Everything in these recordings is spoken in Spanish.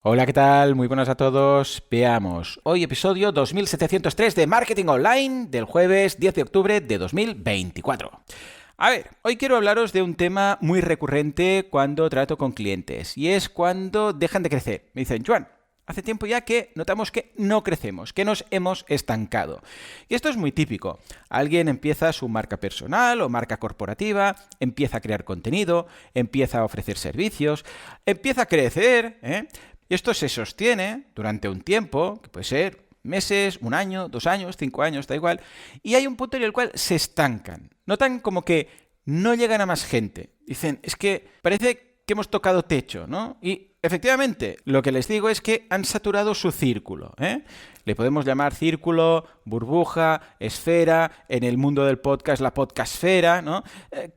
Hola, ¿qué tal? Muy buenas a todos. Veamos. Hoy episodio 2703 de Marketing Online del jueves 10 de octubre de 2024. A ver, hoy quiero hablaros de un tema muy recurrente cuando trato con clientes y es cuando dejan de crecer. Me dicen, Joan, hace tiempo ya que notamos que no crecemos, que nos hemos estancado. Y esto es muy típico. Alguien empieza su marca personal o marca corporativa, empieza a crear contenido, empieza a ofrecer servicios, empieza a crecer, y esto se sostiene durante un tiempo, que puede ser meses, un año, 2 años, 5 años, da igual, y hay un punto en el cual se estancan. Notan como que no llegan a más gente. Dicen, es que parece que hemos tocado techo, ¿no? Y efectivamente, lo que les digo es que han saturado su círculo, ¿eh? Le podemos llamar círculo, burbuja, esfera, en el mundo del podcast la podcastfera, ¿no?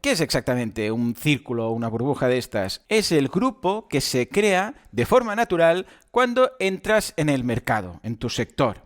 ¿Qué es exactamente un círculo o una burbuja de estas? Es el grupo que se crea de forma natural cuando entras en el mercado, en tu sector.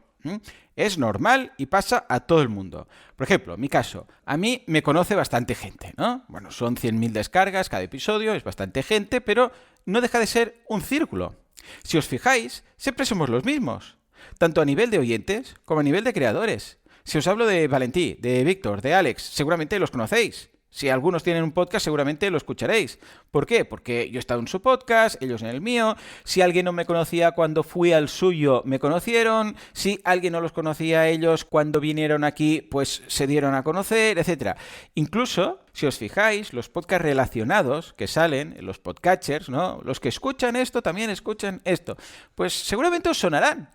Es normal y pasa a todo el mundo. Por ejemplo, en mi caso, a mí me conoce bastante gente, ¿no? Bueno, son 100.000 descargas cada episodio, es bastante gente, pero no deja de ser un círculo. Si os fijáis, siempre somos los mismos, tanto a nivel de oyentes como a nivel de creadores. Si os hablo de Valentí, de Víctor, de Alex, seguramente los conocéis. Si algunos tienen un podcast, seguramente lo escucharéis. ¿Por qué? Porque yo he estado en su podcast, ellos en el mío. Si alguien no me conocía cuando fui al suyo, me conocieron. Si alguien no los conocía a ellos cuando vinieron aquí, pues se dieron a conocer, etc. Incluso, si os fijáis, los podcasts relacionados que salen, los podcatchers, ¿no? Los que escuchan esto también escuchan esto. Pues seguramente os sonarán.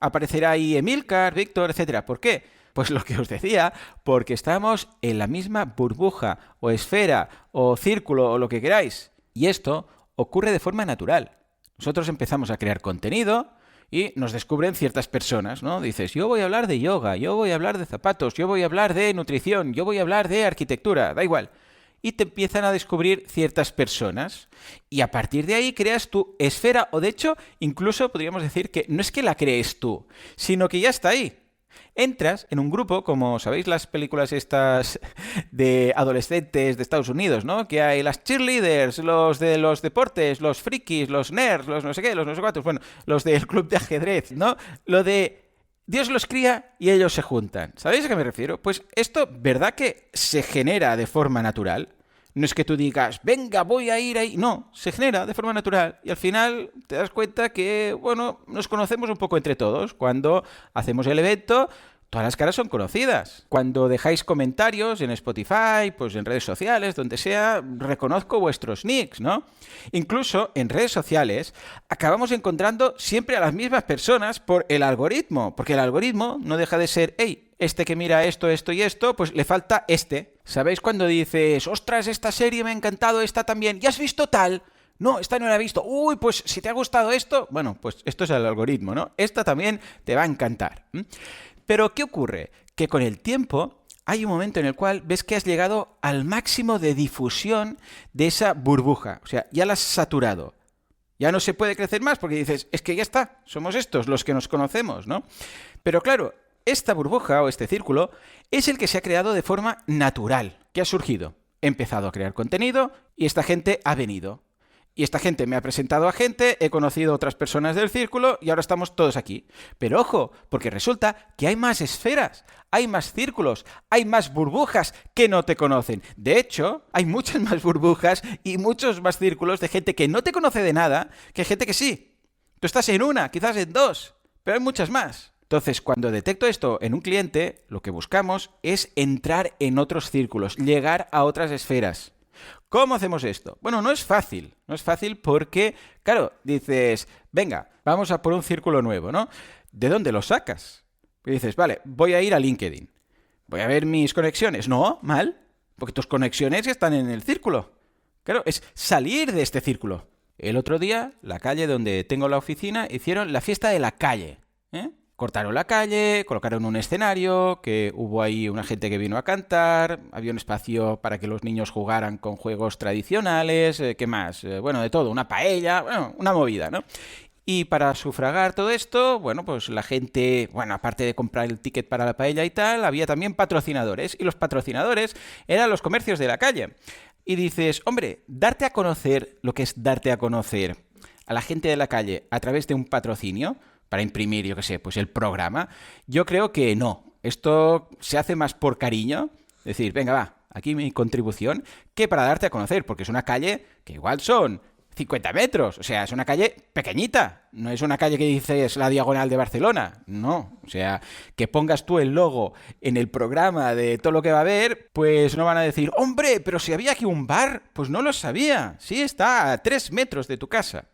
Aparecerá ahí Emilcar, Víctor, etc. ¿Por qué? Pues lo que os decía, porque estamos en la misma burbuja o esfera o círculo o lo que queráis. Y esto ocurre de forma natural. Nosotros empezamos a crear contenido y nos descubren ciertas personas, ¿no? Dices, yo voy a hablar de yoga, yo voy a hablar de zapatos, yo voy a hablar de nutrición, yo voy a hablar de arquitectura, da igual. Y te empiezan a descubrir ciertas personas. Y a partir de ahí creas tu esfera, o de hecho, incluso podríamos decir que no es que la crees tú, sino que ya está ahí. Entras en un grupo, como sabéis las películas estas de adolescentes de Estados Unidos, ¿no? Que hay las cheerleaders, los de los deportes, los frikis, los nerds, los no sé qué, los no sé cuántos, bueno, los del club de ajedrez, ¿no? Lo de Dios los cría y ellos se juntan. ¿Sabéis a qué me refiero? Pues esto, ¿verdad que se genera de forma natural? No es que tú digas, venga, voy a ir ahí. No, se genera de forma natural. Y al final te das cuenta que, bueno, nos conocemos un poco entre todos. Cuando hacemos el evento, todas las caras son conocidas. Cuando dejáis comentarios en Spotify, pues en redes sociales, donde sea, reconozco vuestros nicks, ¿no? Incluso en redes sociales acabamos encontrando siempre a las mismas personas por el algoritmo. Porque el algoritmo no deja de ser, hey, este que mira esto, esto y esto, pues le falta este. ¿Sabéis cuando dices, ostras, esta serie me ha encantado, esta también? ¿Ya has visto tal? No, esta no la he visto. Uy, pues si te ha gustado esto, bueno, pues esto es el algoritmo, ¿no? Esta también te va a encantar. Pero, ¿qué ocurre? Que con el tiempo hay un momento en el cual ves que has llegado al máximo de difusión de esa burbuja. O sea, ya la has saturado. Ya no se puede crecer más porque dices, es que ya está, somos estos los que nos conocemos, ¿no? Pero claro, esta burbuja o este círculo es el que se ha creado de forma natural. ¿Qué ha surgido? He empezado a crear contenido y esta gente ha venido. Y esta gente me ha presentado a gente, he conocido a otras personas del círculo y ahora estamos todos aquí. Pero ojo, porque resulta que hay más esferas, hay más círculos, hay más burbujas que no te conocen. De hecho, hay muchas más burbujas y muchos más círculos de gente que no te conoce de nada que gente que sí. Tú estás en una, quizás en dos, pero hay muchas más. Entonces, cuando detecto esto en un cliente, lo que buscamos es entrar en otros círculos, llegar a otras esferas. ¿Cómo hacemos esto? Bueno, no es fácil. No es fácil porque, claro, dices, venga, vamos a por un círculo nuevo, ¿no? ¿De dónde lo sacas? Y dices, vale, voy a ir a LinkedIn. Voy a ver mis conexiones. No, mal, porque tus conexiones están en el círculo. Claro, es salir de este círculo. El otro día, la calle donde tengo la oficina, hicieron la fiesta de la calle, ¿eh? Cortaron la calle, colocaron un escenario, que hubo ahí una gente que vino a cantar, había un espacio para que los niños jugaran con juegos tradicionales, ¿qué más? Bueno, de todo, una paella, bueno, una movida, ¿no? Y para sufragar todo esto, bueno, pues la gente, bueno, aparte de comprar el ticket para la paella y tal, había también patrocinadores. Y los patrocinadores eran los comercios de la calle. Y dices, hombre, darte a conocer, lo que es darte a conocer, a la gente de la calle a través de un patrocinio para imprimir, yo qué sé, pues el programa, yo creo que no. Esto se hace más por cariño, decir, venga, va, aquí mi contribución, que para darte a conocer, porque es una calle que igual son 50 metros, o sea, es una calle pequeñita, no es una calle que dices la Diagonal de Barcelona, no, o sea, que pongas tú el logo en el programa de todo lo que va a haber, pues no van a decir, hombre, pero si había aquí un bar, pues no lo sabía, sí está a 3 metros de tu casa.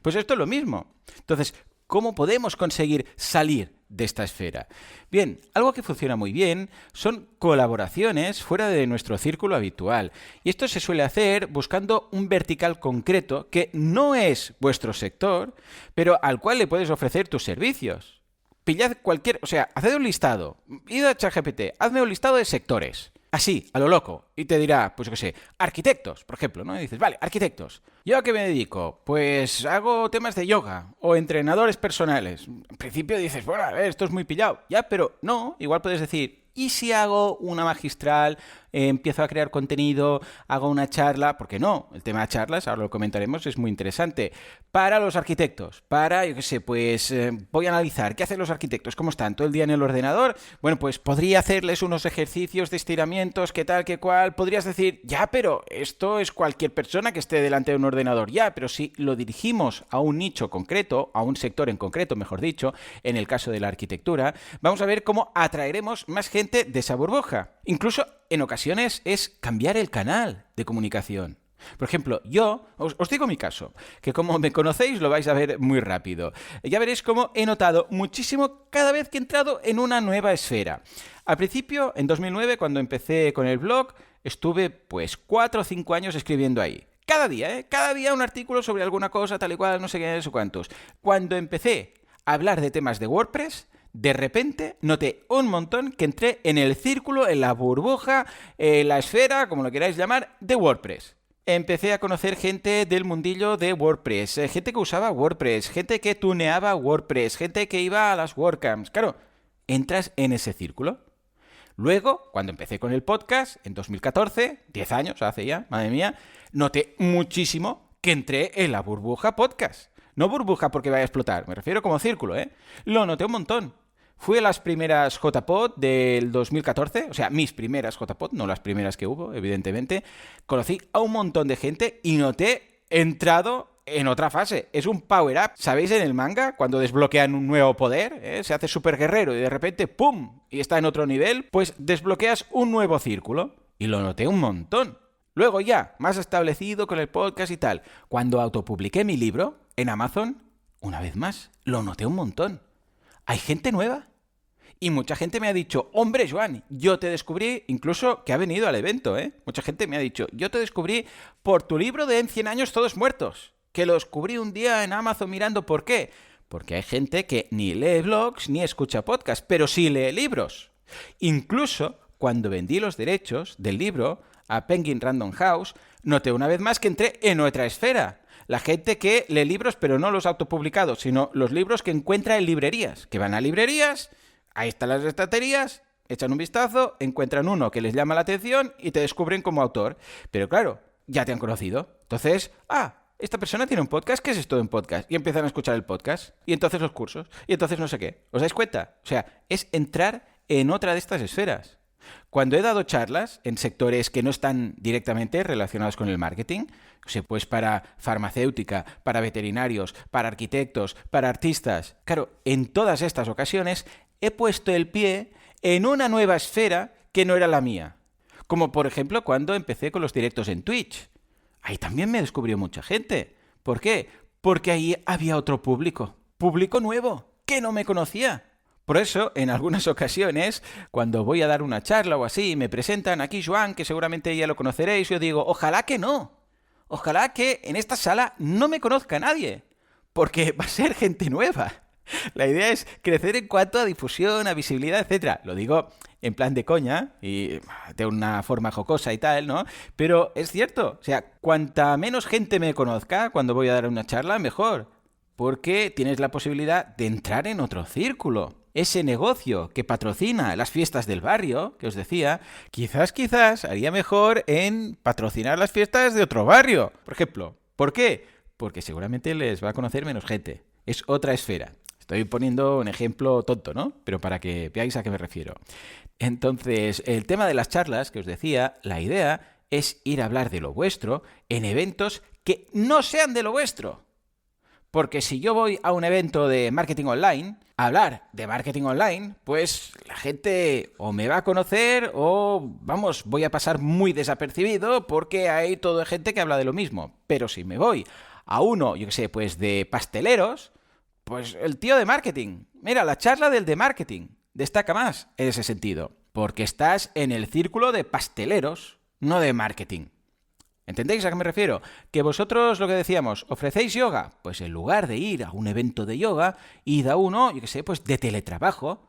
Pues esto es lo mismo. Entonces, ¿cómo podemos conseguir salir de esta esfera? Bien, algo que funciona muy bien son colaboraciones fuera de nuestro círculo habitual. Y esto se suele hacer buscando un vertical concreto que no es vuestro sector, pero al cual le puedes ofrecer tus servicios. Pillad haced un listado, id a ChatGPT, hazme un listado de sectores. Así, a lo loco. Y te dirá, pues yo qué sé, arquitectos, por ejemplo, ¿no? Y dices, vale, arquitectos. ¿Yo a qué me dedico? Pues hago temas de yoga o entrenadores personales. En principio dices, bueno, a ver, esto es muy pillado. Ya, pero no, igual puedes decir, ¿y si hago una magistral, empiezo a crear contenido, hago una charla? ¿Por qué no? El tema de charlas, ahora lo comentaremos, es muy interesante. Para los arquitectos, yo qué sé, pues voy a analizar qué hacen los arquitectos, cómo están todo el día en el ordenador. Bueno, pues podría hacerles unos ejercicios de estiramientos, qué tal, qué cual. Podrías decir, ya, pero esto es cualquier persona que esté delante de un ordenador. Ya, pero si lo dirigimos a un nicho concreto, a un sector en concreto, mejor dicho, en el caso de la arquitectura, vamos a ver cómo atraeremos más gente de esa burbuja. Incluso en ocasiones es cambiar el canal de comunicación. Por ejemplo, yo, os digo mi caso, que como me conocéis lo vais a ver muy rápido. Ya veréis cómo he notado muchísimo cada vez que he entrado en una nueva esfera. Al principio, en 2009, cuando empecé con el blog, estuve pues 4 o 5 años escribiendo ahí. Cada día un artículo sobre alguna cosa, tal y cual, no sé qué, no sé cuántos. Cuando empecé a hablar de temas de WordPress, de repente noté un montón que entré en el círculo, en la burbuja, en la esfera, como lo queráis llamar, de WordPress. Empecé a conocer gente del mundillo de WordPress, gente que usaba WordPress, gente que tuneaba WordPress, gente que iba a las WordCamps. Claro, entras en ese círculo. Luego, cuando empecé con el podcast, en 2014, 10 años hace ya, madre mía, noté muchísimo que entré en la burbuja podcast. No burbuja porque vaya a explotar, me refiero como círculo, ¿eh? Lo noté un montón. Fui a las primeras JPod del 2014, o sea, mis primeras JPod, no las primeras que hubo, evidentemente. Conocí a un montón de gente y noté entrado en otra fase. Es un power-up. ¿Sabéis en el manga? Cuando desbloquean un nuevo poder, se hace súper guerrero y de repente ¡pum! Y está en otro nivel, pues desbloqueas un nuevo círculo. Y lo noté un montón. Luego ya, más establecido con el podcast y tal. Cuando autopubliqué mi libro en Amazon, una vez más, lo noté un montón. Hay gente nueva. Y mucha gente me ha dicho, hombre, Joan, yo te descubrí, incluso que ha venido al evento, ¿eh? Mucha gente me ha dicho, yo te descubrí por tu libro de En 100 años todos muertos. Que lo descubrí un día en Amazon mirando por qué. Porque hay gente que ni lee blogs ni escucha podcasts, pero sí lee libros. Incluso cuando vendí los derechos del libro a Penguin Random House, noté una vez más que entré en otra esfera. La gente que lee libros, pero no los autopublicados, sino los libros que encuentra en librerías. Que van a librerías, ahí están las estanterías, echan un vistazo, encuentran uno que les llama la atención y te descubren como autor. Pero claro, ya te han conocido. Entonces, esta persona tiene un podcast, ¿qué es esto de un podcast? Y empiezan a escuchar el podcast, y entonces los cursos, y entonces no sé qué. ¿Os dais cuenta? O sea, es entrar en otra de estas esferas. Cuando he dado charlas en sectores que no están directamente relacionados con el marketing, o sea, pues para farmacéutica, para veterinarios, para arquitectos, para artistas, claro, en todas estas ocasiones he puesto el pie en una nueva esfera que no era la mía. Como por ejemplo cuando empecé con los directos en Twitch. Ahí también me descubrió mucha gente. ¿Por qué? Porque ahí había otro público nuevo, que no me conocía. Por eso, en algunas ocasiones, cuando voy a dar una charla o así, me presentan aquí Joan, que seguramente ya lo conoceréis, yo digo, ojalá que no. Ojalá que en esta sala no me conozca nadie, porque va a ser gente nueva. La idea es crecer en cuanto a difusión, a visibilidad, etc. Lo digo en plan de coña y de una forma jocosa y tal, ¿no? Pero es cierto, o sea, cuanta menos gente me conozca cuando voy a dar una charla, mejor. Porque tienes la posibilidad de entrar en otro círculo. Ese negocio que patrocina las fiestas del barrio, que os decía, quizás haría mejor en patrocinar las fiestas de otro barrio. Por ejemplo, ¿por qué? Porque seguramente les va a conocer menos gente. Es otra esfera. Estoy poniendo un ejemplo tonto, ¿no? Pero para que veáis a qué me refiero. Entonces, el tema de las charlas que os decía, la idea es ir a hablar de lo vuestro en eventos que no sean de lo vuestro. Porque si yo voy a un evento de marketing online, a hablar de marketing online, pues la gente o me va a conocer o, vamos, voy a pasar muy desapercibido porque hay toda gente que habla de lo mismo. Pero si me voy a uno, yo qué sé, pues de pasteleros, pues el tío de marketing. Mira, la charla del de marketing destaca más en ese sentido. Porque estás en el círculo de pasteleros, no de marketing. ¿Entendéis a qué me refiero? Que vosotros, lo que decíamos, ofrecéis yoga. Pues en lugar de ir a un evento de yoga, id a uno, yo qué sé, pues de teletrabajo,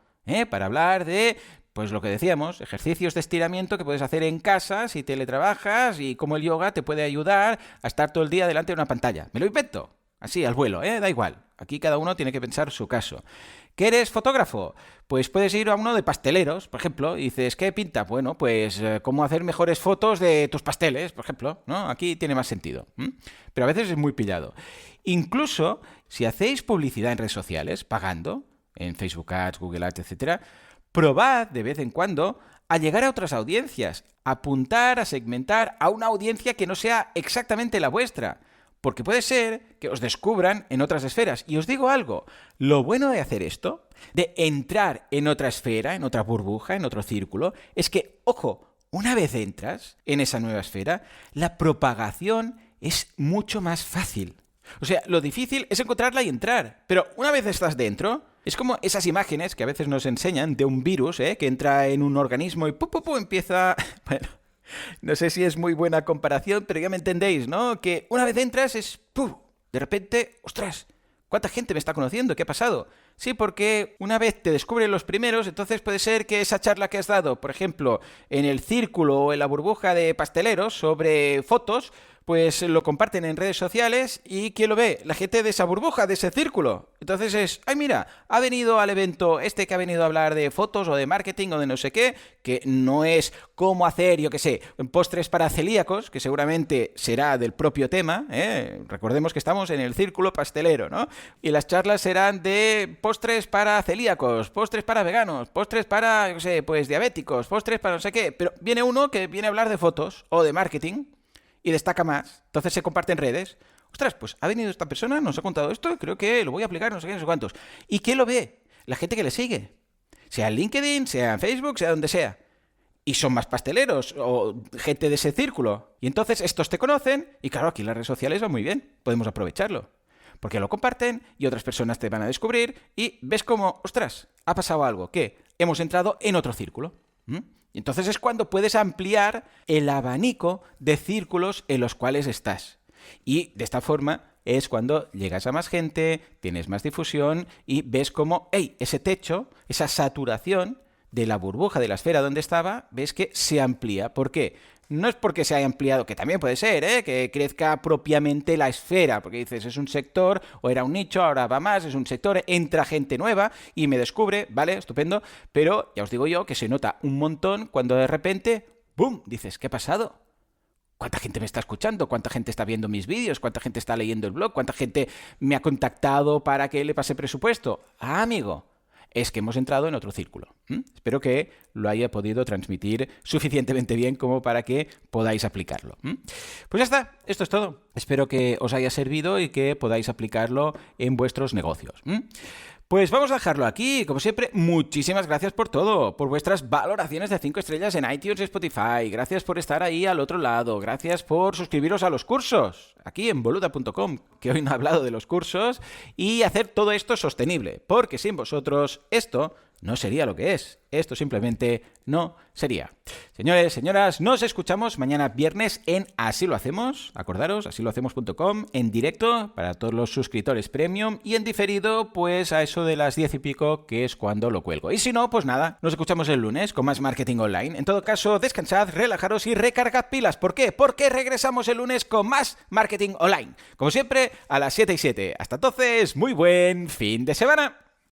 para hablar de, pues lo que decíamos, ejercicios de estiramiento que puedes hacer en casa si teletrabajas y cómo el yoga te puede ayudar a estar todo el día delante de una pantalla. Me lo invento, así, al vuelo, da igual. Aquí cada uno tiene que pensar su caso. ¿Que eres fotógrafo? Pues puedes ir a uno de pasteleros, por ejemplo, y dices, ¿qué pinta? Bueno, pues cómo hacer mejores fotos de tus pasteles, por ejemplo, ¿no? Aquí tiene más sentido. Pero a veces es muy pillado. Incluso, si hacéis publicidad en redes sociales, pagando, en Facebook Ads, Google Ads, etcétera, probad de vez en cuando a llegar a otras audiencias, apuntar, a segmentar a una audiencia que no sea exactamente la vuestra. Porque puede ser que os descubran en otras esferas. Y os digo algo, lo bueno de hacer esto, de entrar en otra esfera, en otra burbuja, en otro círculo, es que, ojo, una vez entras en esa nueva esfera, la propagación es mucho más fácil. O sea, lo difícil es encontrarla y entrar. Pero una vez estás dentro, es como esas imágenes que a veces nos enseñan de un virus, que entra en un organismo y empieza... Bueno, no sé si es muy buena comparación, pero ya me entendéis, ¿no? Que una vez entras es... ¡pum! De repente, ¡ostras! ¿Cuánta gente me está conociendo? ¿Qué ha pasado? Sí, porque una vez te descubren los primeros, entonces puede ser que esa charla que has dado, por ejemplo, en el círculo o en la burbuja de pasteleros sobre fotos, pues lo comparten en redes sociales y ¿quién lo ve? La gente de esa burbuja, de ese círculo. Entonces es, ay mira, ha venido al evento este que ha venido a hablar de fotos o de marketing o de no sé qué, que no es cómo hacer, yo qué sé, postres para celíacos, que seguramente será del propio tema, Recordemos que estamos en el círculo pastelero, ¿no? Y las charlas serán de postres para celíacos, postres para veganos, postres para, yo qué sé, pues diabéticos, postres para no sé qué. Pero viene uno que viene a hablar de fotos o de marketing y destaca más, entonces se comparte en redes. Ostras, pues ha venido esta persona, nos ha contado esto, creo que lo voy a aplicar, no sé qué, no sé cuántos. ¿Y quién lo ve? La gente que le sigue. Sea en LinkedIn, sea en Facebook, sea donde sea. Y son más pasteleros o gente de ese círculo. Y entonces estos te conocen y claro, aquí las redes sociales van muy bien, podemos aprovecharlo. Porque lo comparten y otras personas te van a descubrir y ves como, ostras, ha pasado algo, que hemos entrado en otro círculo. Y entonces es cuando puedes ampliar el abanico de círculos en los cuales estás. Y de esta forma es cuando llegas a más gente, tienes más difusión y ves como, ese techo, esa saturación de la burbuja de la esfera donde estaba, ves que se amplía. ¿Por qué? No es porque se haya ampliado, que también puede ser, que crezca propiamente la esfera, porque dices, es un sector, o era un nicho, ahora va más, es un sector, entra gente nueva y me descubre, vale, estupendo, pero ya os digo yo que se nota un montón cuando de repente, ¡boom!, dices, ¿qué ha pasado? ¿Cuánta gente me está escuchando? ¿Cuánta gente está viendo mis vídeos? ¿Cuánta gente está leyendo el blog? ¿Cuánta gente me ha contactado para que le pase presupuesto? Ah, amigo, es que hemos entrado en otro círculo. Espero que lo haya podido transmitir suficientemente bien como para que podáis aplicarlo. Pues ya está, esto es todo. Espero que os haya servido y que podáis aplicarlo en vuestros negocios. Pues vamos a dejarlo aquí. Como siempre, muchísimas gracias por todo, por vuestras valoraciones de 5 estrellas en iTunes y Spotify. Gracias por estar ahí al otro lado. Gracias por suscribiros a los cursos, aquí en boluda.com, que hoy no he hablado de los cursos, y hacer todo esto sostenible, porque sin vosotros esto no sería lo que es. Esto simplemente no sería. Señores, señoras, nos escuchamos mañana viernes en Así lo hacemos. Acordaros, asilohacemos.com, en directo para todos los suscriptores premium y en diferido, pues a eso de las 10 y pico, que es cuando lo cuelgo. Y si no, pues nada, nos escuchamos el lunes con más marketing online. En todo caso, descansad, relajaros y recargad pilas. ¿Por qué? Porque regresamos el lunes con más marketing online. Como siempre, a las 7 y 7. Hasta entonces, muy buen fin de semana.